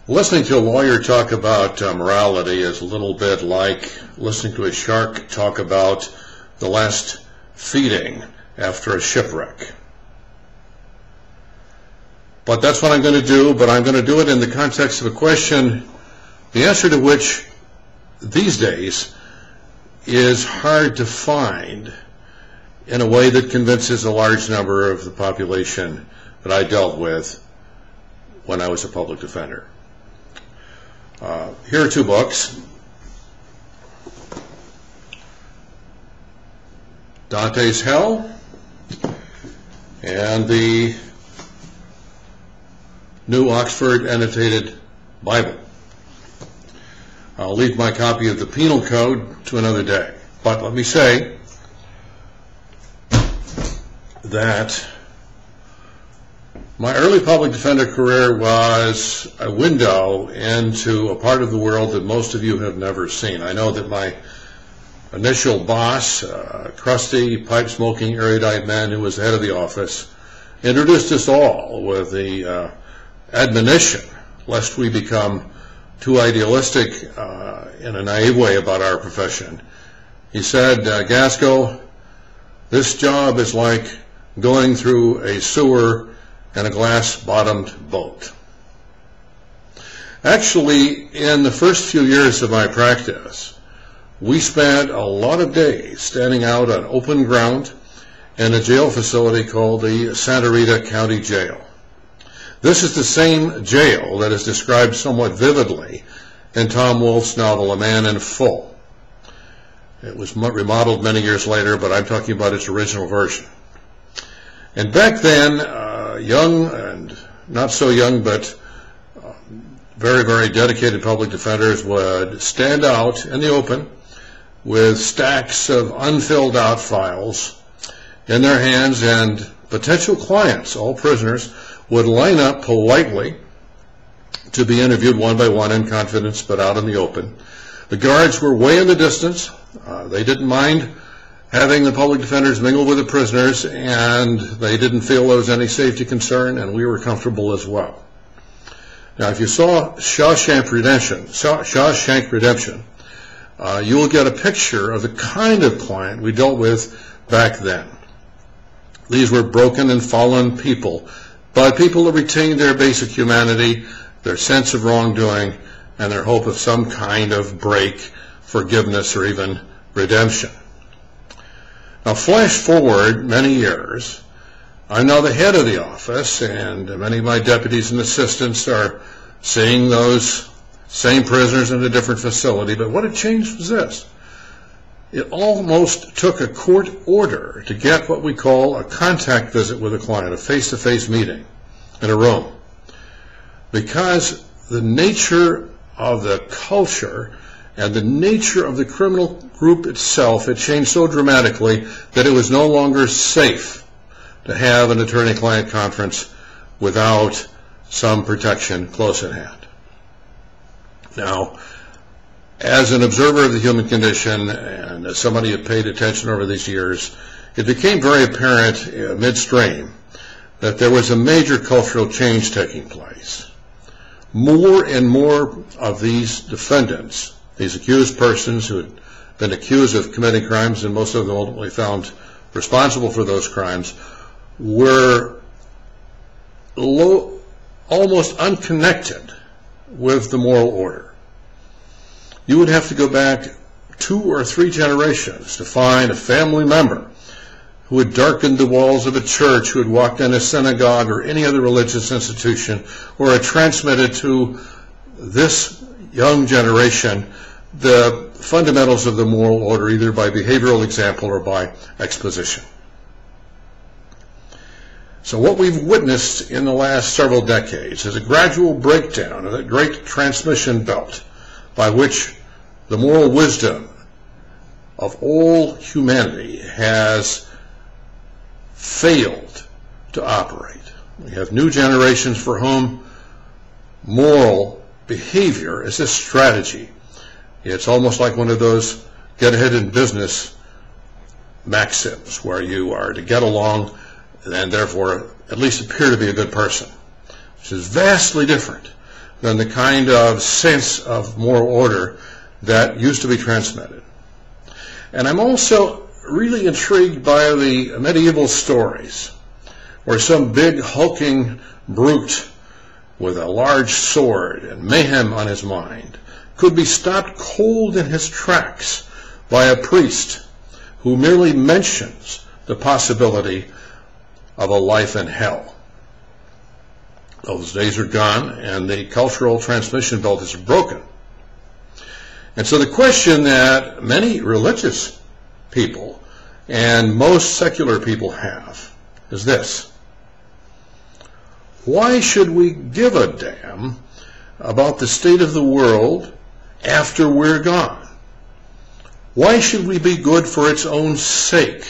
Listening to a lawyer talk about morality is a little bit like listening to a shark talk about the last feeding after a shipwreck. But that's what I'm going to do, but I'm going to do it in the context of a question, the answer to which these days is hard to find in a way that convinces a large number of the population that I dealt with when I was a public defender. Here are two books. Dante's Hell and the New Oxford Annotated Bible. I'll leave my copy of the Penal Code to another day. But let me say that my early public defender career was a window into a part of the world that most of you have never seen. I know that my initial boss, a crusty, pipe-smoking, erudite man who was the head of the office, introduced us all with the admonition lest we become too idealistic in a naive way about our profession. He said, Gasco, this job is like going through a sewer in a glass-bottomed boat. Actually, in the first few years of my practice, we spent a lot of days standing out on open ground in a jail facility called the Santa Rita County Jail. This is the same jail that is described somewhat vividly in Tom Wolfe's novel, A Man in Full. It was remodeled many years later, but I'm talking about its original version. And back then, young and not so young, but very, very dedicated public defenders would stand out in the open with stacks of unfilled out files in their hands, and potential clients, all prisoners, would line up politely to be interviewed one by one in confidence, but out in the open. The guards were way in the distance. They didn't mind having the public defenders mingle with the prisoners, and they didn't feel there was any safety concern, and we were comfortable as well. Now, if you saw Shawshank Redemption, you will get a picture of the kind of client we dealt with back then. These were broken and fallen people, but people that retained their basic humanity, their sense of wrongdoing, and their hope of some kind of break, forgiveness, or even redemption. Now, flash forward many years. I'm now the head of the office, and many of my deputies and assistants are seeing those same prisoners in a different facility. But what had changed was this. It almost took a court order to get what we call a contact visit with a client, a face-to-face meeting in a room, because the nature of the culture and the nature of the criminal group itself had changed so dramatically that it was no longer safe to have an attorney-client conference without some protection close at hand. Now, as an observer of the human condition and as somebody who paid attention over these years, it became very apparent midstream that there was a major cultural change taking place. More and more of these defendants, these accused persons who had been accused of committing crimes, and most of them ultimately found responsible for those crimes, were almost unconnected with the moral order. You would have to go back 2 or 3 generations to find a family member who had darkened the walls of a church, who had walked in a synagogue or any other religious institution, or had transmitted to this young generation the fundamentals of the moral order, either by behavioral example or by exposition. So what we've witnessed in the last several decades is a gradual breakdown of that great transmission belt by which the moral wisdom of all humanity has failed to operate. We have new generations for whom moral behavior is a strategy. It's almost like one of those get ahead in business maxims where you are to get along and therefore at least appear to be a good person, which is vastly different than the kind of sense of moral order that used to be transmitted. And I'm also really intrigued by the medieval stories where some big hulking brute with a large sword and mayhem on his mind could be stopped cold in his tracks by a priest who merely mentions the possibility of a life in hell. Those days are gone, and the cultural transmission belt is broken. And so the question that many religious people and most secular people have is this: why should we give a damn about the state of the world after we're gone? Why should we be good for its own sake?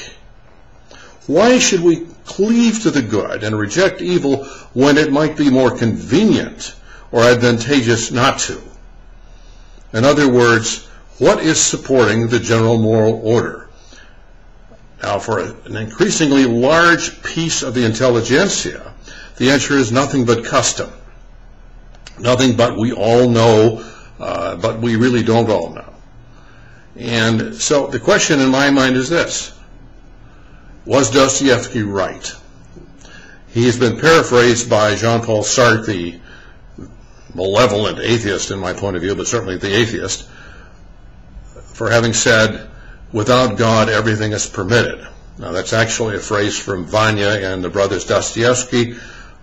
Why should we cleave to the good and reject evil when it might be more convenient or advantageous not to? In other words, what is supporting the general moral order? Now, for an increasingly large piece of the intelligentsia, the answer is nothing but custom. Nothing but we all know, but we really don't all know. And so the question in my mind is this: was Dostoevsky right? He has been paraphrased by Jean-Paul Sartre, the malevolent atheist in my point of view, but certainly the atheist, for having said, without God everything is permitted. Now that's actually a phrase from Vanya and the brothers Dostoevsky,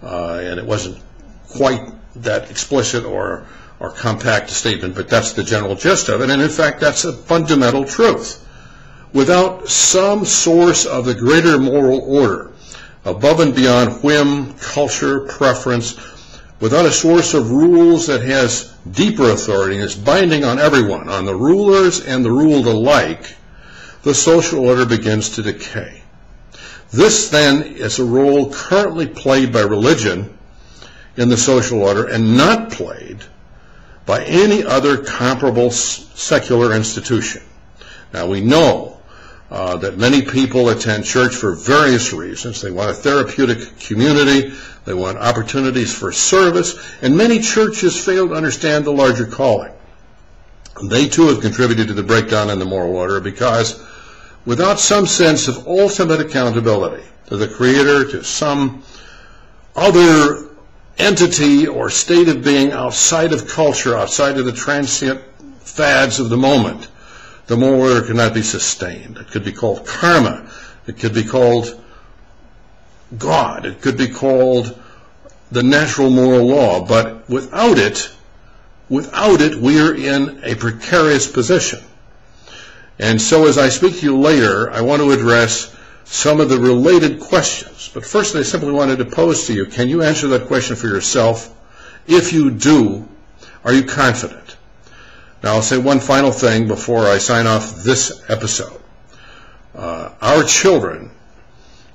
and it wasn't quite that explicit or compact a statement, but that's the general gist of it, and in fact that's a fundamental truth. Without some source of the greater moral order, above and beyond whim, culture, preference, without a source of rules that has deeper authority and is binding on everyone, on the rulers and the ruled alike, the social order begins to decay. This then is a role currently played by religion in the social order and not played by any other comparable secular institution. Now we know that many people attend church for various reasons. They want a therapeutic community, they want opportunities for service, and many churches fail to understand the larger calling. They too have contributed to the breakdown in the moral order, because without some sense of ultimate accountability to the Creator, to some other entity or state of being outside of culture, outside of the transient fads of the moment, the moral order cannot be sustained. It could be called karma. It could be called God. It could be called the natural moral law. But without it, we are in a precarious position. And so as I speak to you later, I want to address some of the related questions. But first, I simply wanted to pose to you, can you answer that question for yourself? If you do, are you confident? Now, I'll say one final thing before I sign off this episode. Our children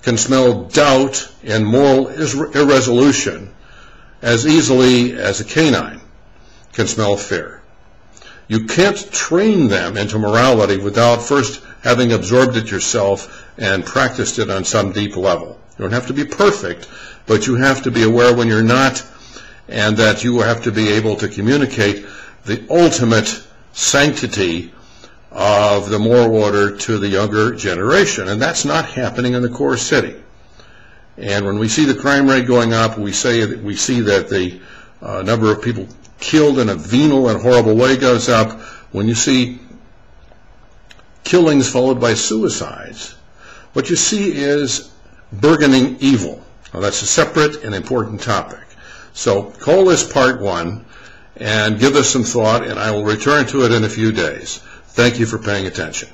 can smell doubt and moral irresolution as easily as a canine can smell fear. You can't train them into morality without first having absorbed it yourself and practiced it on some deep level. You don't have to be perfect, but you have to be aware when you're not, and that you have to be able to communicate the ultimate sanctity of the moral order to the younger generation. And that's not happening in the core city. And when we see the crime rate going up, we see that the number of people killed in a venal and horrible way goes up. When you see killings followed by suicides, what you see is burgeoning evil. Now, that's a separate and important topic. So call this part one and give us some thought, and I will return to it in a few days. Thank you for paying attention.